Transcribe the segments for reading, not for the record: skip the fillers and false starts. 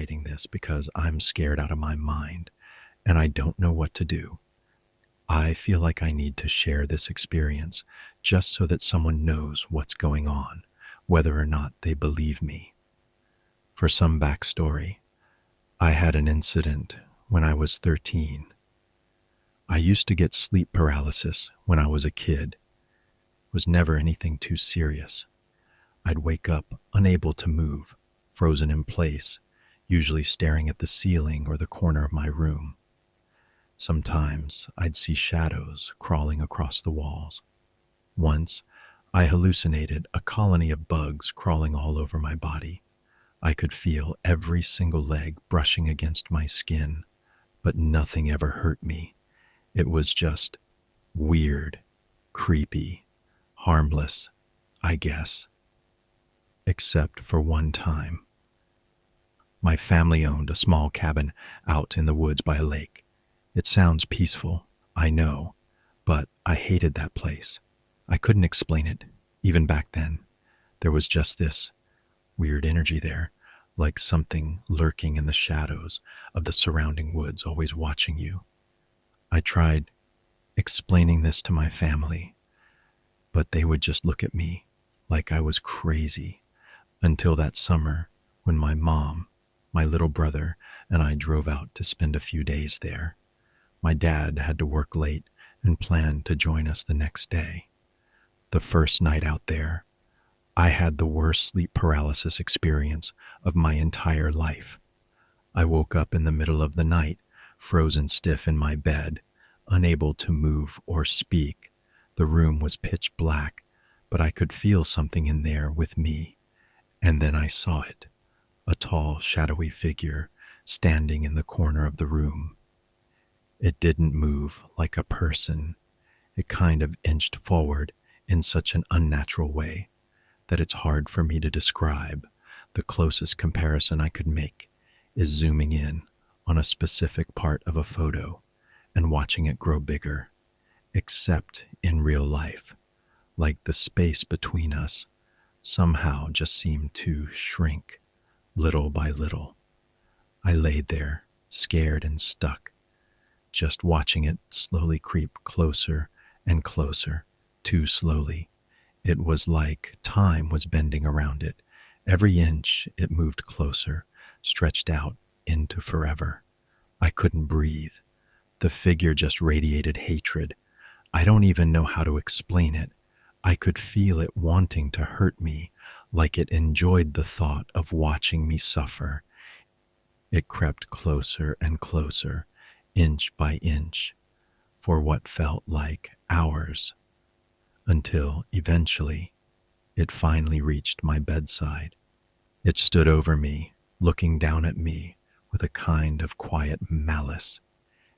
narrating this because I'm scared out of my mind and I don't know what to do. I feel like I need to share this experience just so that someone knows what's going on, whether or not they believe me. For some backstory, I had an incident when I was 13. I used to get sleep paralysis when I was a kid. It was never anything too serious. I'd wake up unable to move, frozen in place, usually staring at the ceiling or the corner of my room. Sometimes I'd see shadows crawling across the walls. Once, I hallucinated a colony of bugs crawling all over my body. I could feel every single leg brushing against my skin, but nothing ever hurt me. It was just weird, creepy, harmless, I guess. Except for one time. My family owned a small cabin out in the woods by a lake. It sounds peaceful, I know, but I hated that place. I couldn't explain it, even back then. There was just this weird energy there, like something lurking in the shadows of the surrounding woods, always watching you. I tried explaining this to my family, but they would just look at me like I was crazy until that summer when my mom, my little brother, and I drove out to spend a few days there. My dad had to work late and planned to join us the next day. The first night out there, I had the worst sleep paralysis experience of my entire life. I woke up in the middle of the night, frozen stiff in my bed, unable to move or speak. The room was pitch black, but I could feel something in there with me. And then I saw it, a tall, shadowy figure standing in the corner of the room. It didn't move like a person. It kind of inched forward in such an unnatural way that it's hard for me to describe. The closest comparison I could make is zooming in on a specific part of a photo and watching it grow bigger, except in real life, like the space between us somehow just seemed to shrink little by little. I laid there, scared and stuck, just watching it slowly creep closer and closer, too slowly. It was like time was bending around it. Every inch it moved closer, stretched out into forever. I couldn't breathe. The figure just radiated hatred. I don't even know how to explain it. I could feel it wanting to hurt me, like it enjoyed the thought of watching me suffer. It crept closer and closer, inch by inch, for what felt like hours, until eventually it finally reached my bedside. It stood over me, looking down at me with a kind of quiet malice.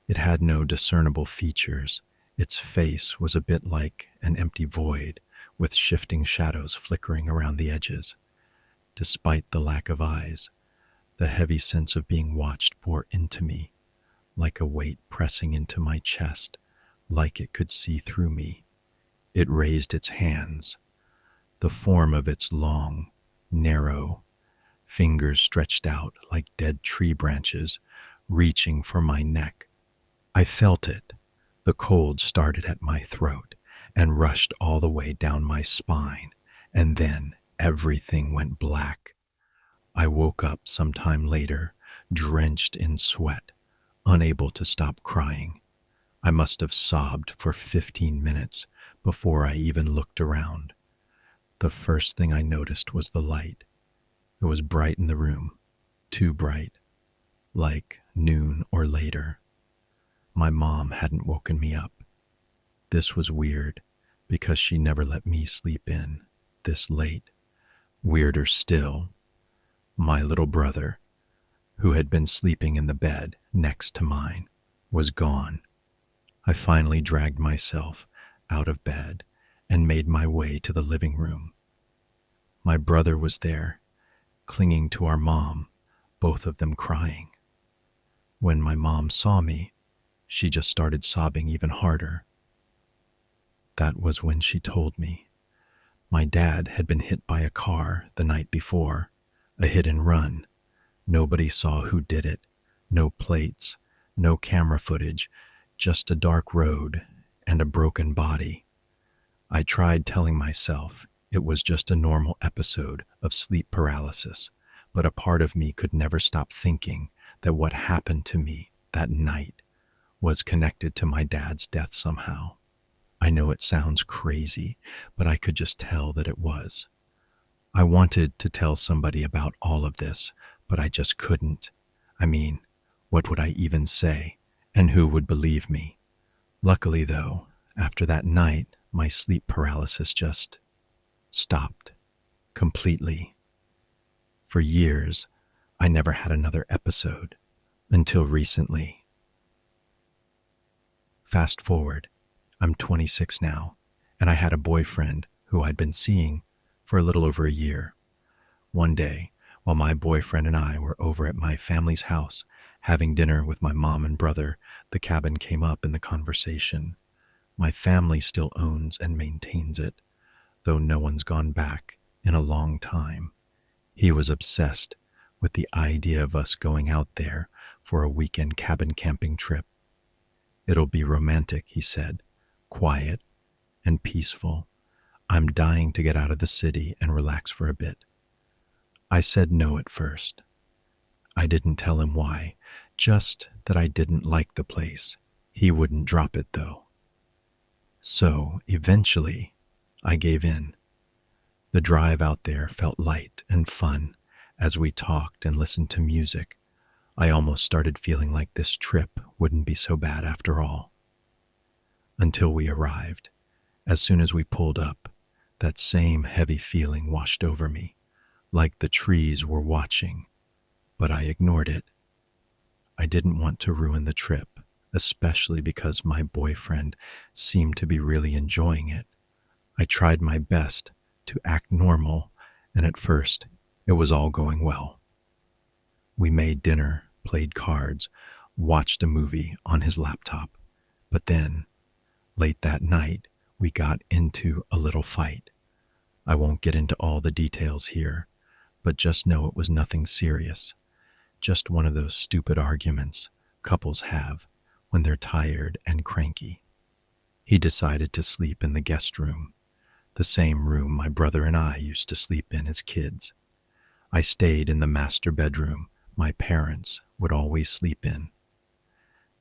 It had no discernible features. Its face was a bit like an empty void with shifting shadows flickering around the edges. Despite the lack of eyes, the heavy sense of being watched bore into me, like a weight pressing into my chest, like it could see through me. It raised its hands. The form of its long, narrow fingers stretched out like dead tree branches, reaching for my neck. I felt it. The cold started at my throat and rushed all the way down my spine, and then everything went black. I woke up sometime later, drenched in sweat, unable to stop crying. I must have sobbed for 15 minutes before I even looked around. The first thing I noticed was the light. It was bright in the room, too bright, like noon or later. My mom hadn't woken me up. This was weird because she never let me sleep in this late. Weirder still, my little brother, who had been sleeping in the bed next to mine, was gone. I finally dragged myself out of bed and made my way to the living room. My brother was there, clinging to our mom, both of them crying. When my mom saw me, she just started sobbing even harder. That was when she told me. My dad had been hit by a car the night before, a hit and run. Nobody saw who did it. No plates, no camera footage, just a dark road and a broken body. I tried telling myself it was just a normal episode of sleep paralysis, but a part of me could never stop thinking that what happened to me that night was connected to my dad's death somehow. I know it sounds crazy, but I could just tell that it was. I wanted to tell somebody about all of this, but I just couldn't. I mean, what would I even say? And who would believe me? Luckily, though, after that night, my sleep paralysis just stopped completely. For years, I never had another episode until recently. Fast forward, I'm 26 now, and I had a boyfriend who I'd been seeing for a little over a year. One day, while my boyfriend and I were over at my family's house having dinner with my mom and brother, the cabin came up in the conversation. My family still owns and maintains it, though no one's gone back in a long time. He was obsessed with the idea of us going out there for a weekend cabin camping trip. It'll be romantic, he said, quiet and peaceful. I'm dying to get out of the city and relax for a bit. I said no at first. I didn't tell him why, just that I didn't like the place. He wouldn't drop it, though. So, eventually, I gave in. The drive out there felt light and fun as we talked and listened to music. I almost started feeling like this trip wouldn't be so bad after all. Until we arrived. As soon as we pulled up, that same heavy feeling washed over me, like the trees were watching, but I ignored it. I didn't want to ruin the trip, especially because my boyfriend seemed to be really enjoying it. I tried my best to act normal, and at first, it was all going well. We made dinner, played cards, watched a movie on his laptop, but then, late that night, we got into a little fight. I won't get into all the details here, but just know it was nothing serious. Just one of those stupid arguments couples have when they're tired and cranky. He decided to sleep in the guest room, the same room my brother and I used to sleep in as kids. I stayed in the master bedroom my parents would always sleep in.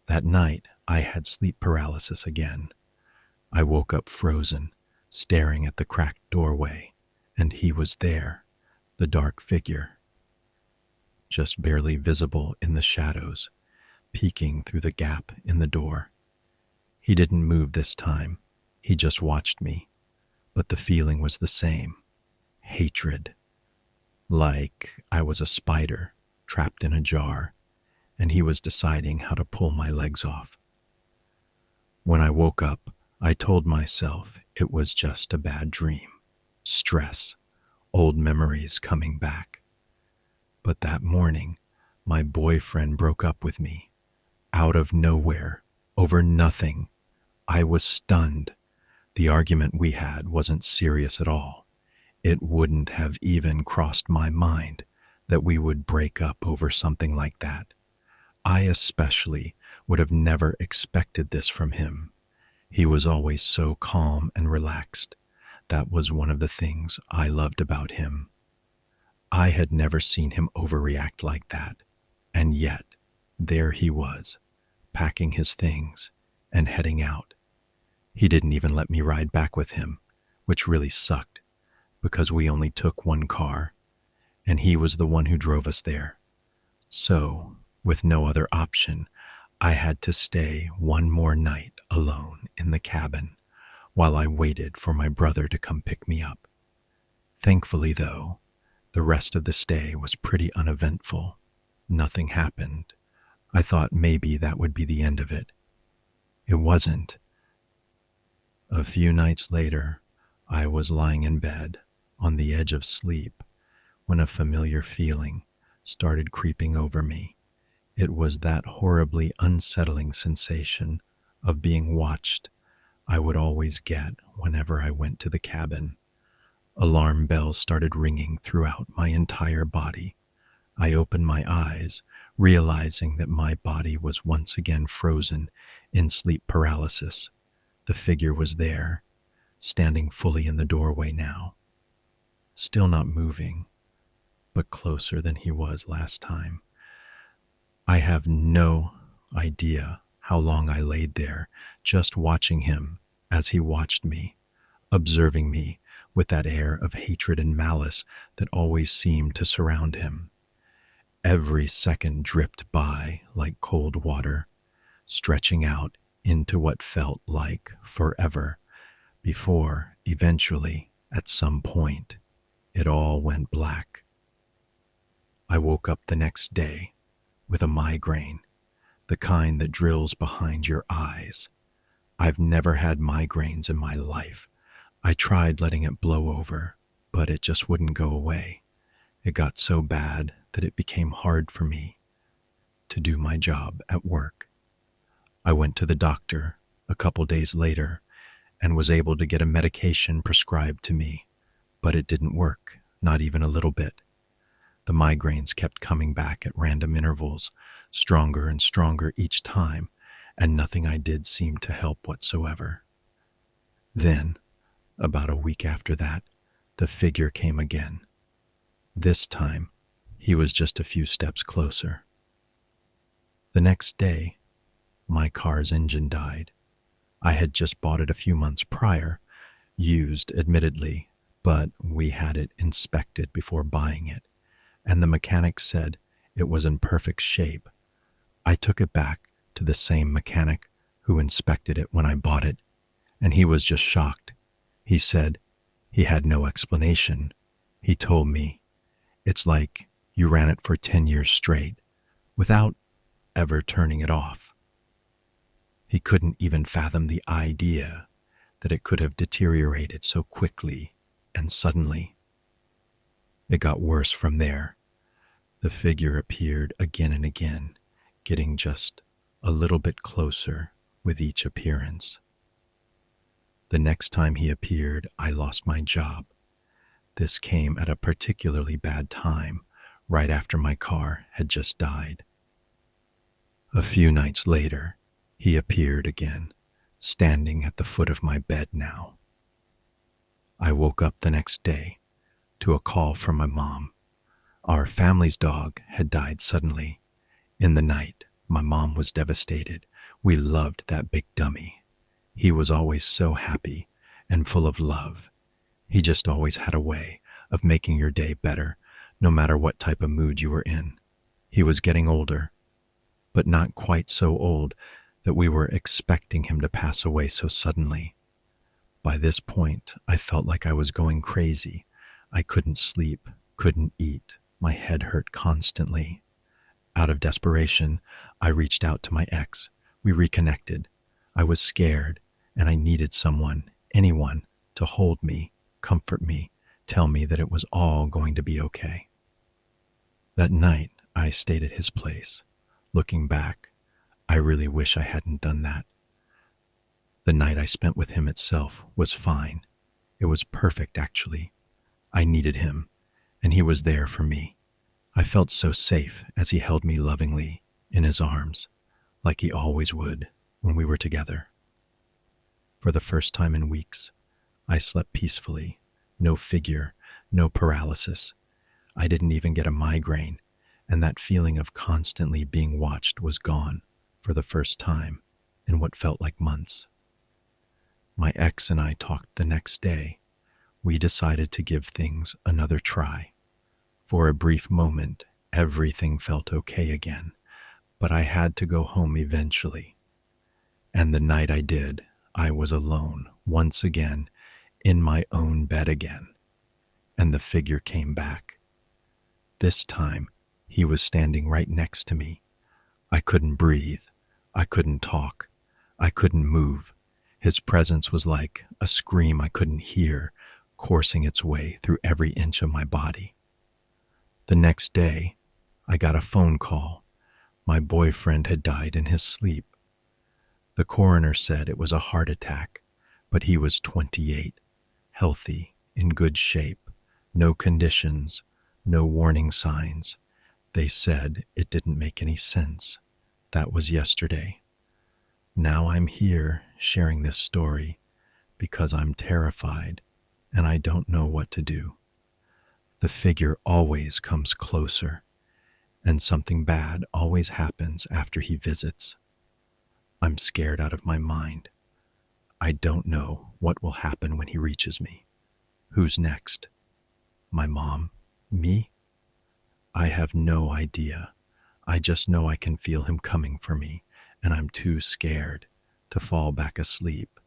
That night, I had sleep paralysis again. I woke up frozen, staring at the cracked doorway, and he was there, the dark figure, just barely visible in the shadows, peeking through the gap in the door. He didn't move this time. He just watched me, but the feeling was the same. Hatred. Like I was a spider trapped in a jar, and he was deciding how to pull my legs off. When I woke up, I told myself it was just a bad dream. Stress. Old memories coming back. But that morning, my boyfriend broke up with me. Out of nowhere, over nothing. I was stunned. The argument we had wasn't serious at all. It wouldn't have even crossed my mind that we would break up over something like that. I especially would have never expected this from him. He was always so calm and relaxed. That was one of the things I loved about him. I had never seen him overreact like that, and yet there he was, packing his things and heading out. He didn't even let me ride back with him, which really sucked, because we only took one car, and he was the one who drove us there. So, with no other option, I had to stay one more night alone in the cabin while I waited for my brother to come pick me up. Thankfully, though, the rest of the stay was pretty uneventful. Nothing happened. I thought maybe that would be the end of it. It wasn't. A few nights later, I was lying in bed, on the edge of sleep, when a familiar feeling started creeping over me. It was that horribly unsettling sensation of being watched I would always get whenever I went to the cabin. Alarm bells started ringing throughout my entire body. I opened my eyes, realizing that my body was once again frozen in sleep paralysis. The figure was there, standing fully in the doorway now, still not moving, but closer than he was last time. I have no idea how long I laid there, just watching him as he watched me, observing me with that air of hatred and malice that always seemed to surround him. Every second dripped by like cold water, stretching out into what felt like forever, before eventually, at some point, it all went black. I woke up the next day with a migraine, the kind that drills behind your eyes. I've never had migraines in my life. I tried letting it blow over, but it just wouldn't go away. It got so bad that it became hard for me to do my job at work. I went to the doctor a couple days later and was able to get a medication prescribed to me, but it didn't work, not even a little bit. The migraines kept coming back at random intervals, stronger and stronger each time, and nothing I did seemed to help whatsoever. Then, about a week after that, the figure came again. This time, he was just a few steps closer. The next day, my car's engine died. I had just bought it a few months prior, used admittedly, but we had it inspected before buying it, and the mechanic said it was in perfect shape. I took it back to the same mechanic who inspected it when I bought it, and he was just shocked. He said he had no explanation. He told me, "It's like you ran it for 10 years straight without ever turning it off." He couldn't even fathom the idea that it could have deteriorated so quickly and suddenly. It got worse from there. The figure appeared again and again, getting just a little bit closer with each appearance. The next time he appeared, I lost my job. This came at a particularly bad time, right after my car had just died. A few nights later, he appeared again, standing at the foot of my bed now. I woke up the next day to a call from my mom. Our family's dog had died suddenly. In the night, my mom was devastated. We loved that big dummy. He was always so happy and full of love. He just always had a way of making your day better, no matter what type of mood you were in. He was getting older, but not quite so old that we were expecting him to pass away so suddenly. By this point, I felt like I was going crazy. I couldn't sleep, couldn't eat. My head hurt constantly. Out of desperation, I reached out to my ex. We reconnected. I was scared, and I needed someone, anyone, to hold me, comfort me, tell me that it was all going to be okay. That night, I stayed at his place. Looking back, I really wish I hadn't done that. The night I spent with him itself was fine. It was perfect, actually. I needed him, and he was there for me. I felt so safe as he held me lovingly in his arms, like he always would when we were together. For the first time in weeks, I slept peacefully. No figure, no paralysis. I didn't even get a migraine, and that feeling of constantly being watched was gone for the first time in what felt like months. My ex and I talked the next day. We decided to give things another try. For a brief moment, everything felt okay again, but I had to go home eventually. And the night I did, I was alone, once again, in my own bed again. And the figure came back. This time, he was standing right next to me. I couldn't breathe. I couldn't talk. I couldn't move. His presence was like a scream I couldn't hear, coursing its way through every inch of my body. The next day, I got a phone call. My boyfriend had died in his sleep. The coroner said it was a heart attack, but he was 28, healthy, in good shape, no conditions, no warning signs. They said it didn't make any sense. That was yesterday. Now I'm here sharing this story because I'm terrified and I don't know what to do. The figure always comes closer, and something bad always happens after he visits. I'm scared out of my mind. I don't know what will happen when he reaches me. Who's next? My mom? Me? I have no idea. I just know I can feel him coming for me, and I'm too scared to fall back asleep.